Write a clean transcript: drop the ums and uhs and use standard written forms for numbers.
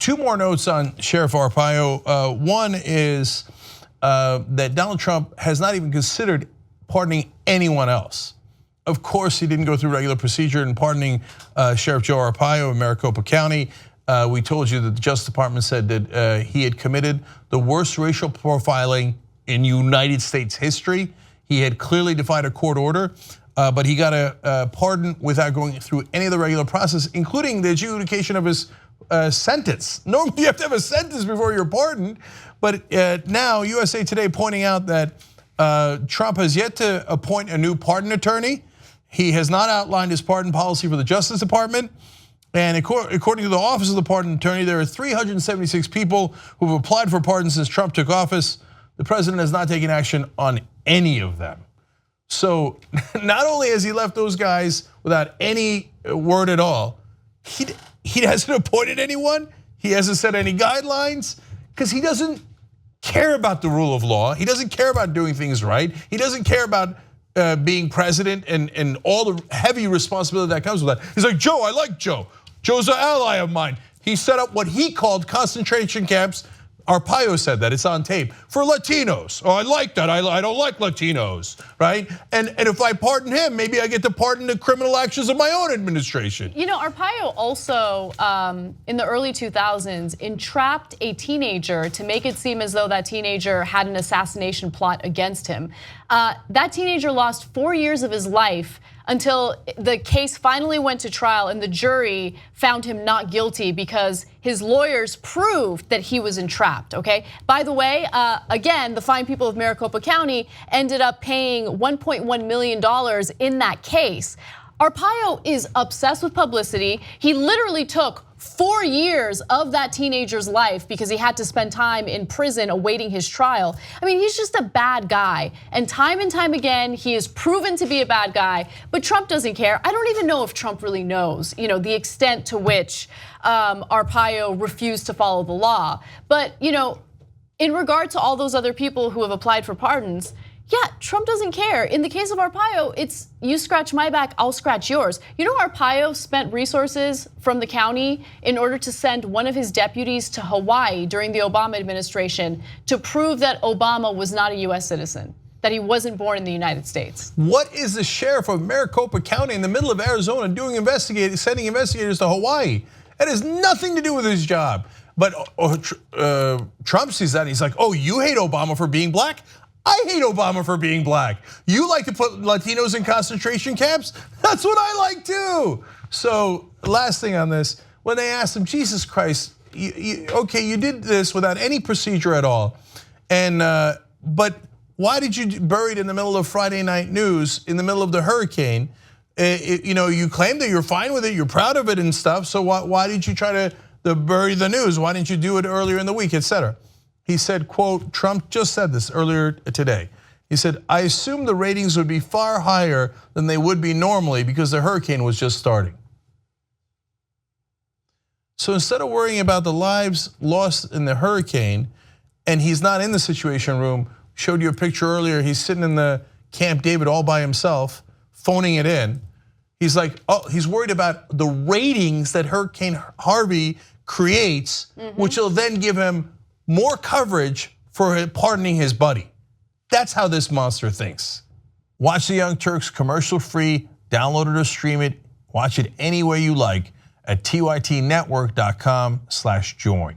two more notes on Sheriff Arpaio. One is that Donald Trump has not even considered pardoning anyone else. Of course, he didn't go through regular procedure in pardoning Sheriff Joe Arpaio in Maricopa County. We told you that the Justice Department said that he had committed the worst racial profiling in United States history. He had clearly defied a court order, but he got a pardon without going through any of the regular process, including the adjudication of his sentence. Normally you have to have a sentence before you're pardoned, but now USA Today pointing out that Trump has yet to appoint a new pardon attorney. He has not outlined his pardon policy for the Justice Department. And according to the Office of the Pardon Attorney, there are 376 people who have applied for pardons since Trump took office. The president has not taken action on any of them. So not only has he left those guys without any word at all, he hasn't appointed anyone. He hasn't set any guidelines because he doesn't care about the rule of law. He doesn't care about doing things right. He doesn't care about being president and all the heavy responsibility that comes with that. He's like, Joe, I like Joe. Joe's an ally of mine. He set up what he called concentration camps. Arpaio said that, it's on tape, for Latinos. Oh, I like that, I don't like Latinos, right? And if I pardon him, maybe I get to pardon the criminal actions of my own administration. You know, Arpaio also, in the early 2000s, entrapped a teenager to make it seem as though that teenager had an assassination plot against him. That teenager lost 4 years of his life until the case finally went to trial and the jury found him not guilty because his lawyers proved that he was entrapped, okay? By the way, again, the fine people of Maricopa County ended up paying $1.1 million in that case. Arpaio is obsessed with publicity. He literally took 4 years of that teenager's life because he had to spend time in prison awaiting his trial. I mean, he's just a bad guy. And time again, he is proven to be a bad guy, but Trump doesn't care. I don't even know if Trump really knows, the extent to which Arpaio refused to follow the law. But, in regard to all those other people who have applied for pardons, yeah, Trump doesn't care. In the case of Arpaio, it's you scratch my back, I'll scratch yours. You know, Arpaio spent resources from the county in order to send one of his deputies to Hawaii during the Obama administration to prove that Obama was not a US citizen, that he wasn't born in the United States. What is the sheriff of Maricopa County in the middle of Arizona doing sending investigators to Hawaii? That has nothing to do with his job. But Trump sees that and he's like, oh, you hate Obama for being black? I hate Obama for being black. You like to put Latinos in concentration camps? That's what I like too. So last thing on this, when they asked him, Jesus Christ, okay, you did this without any procedure at all. But why did you bury it in the middle of Friday night news, in the middle of the hurricane? You claim that you're fine with it, you're proud of it and stuff, so why did you try to bury the news? Why didn't you do it earlier in the week, etc.? He said, quote, Trump just said this earlier today. He said, I assumed the ratings would be far higher than they would be normally because the hurricane was just starting. So instead of worrying about the lives lost in the hurricane, and he's not in the Situation Room, showed you a picture earlier, he's sitting in the Camp David all by himself, phoning it in. He's like, oh, he's worried about the ratings that Hurricane Harvey creates, which will then give him more coverage for pardoning his buddy. That's how this monster thinks. Watch the Young Turks commercial-free, download it or stream it, watch it any way you like at tytnetwork.com/join.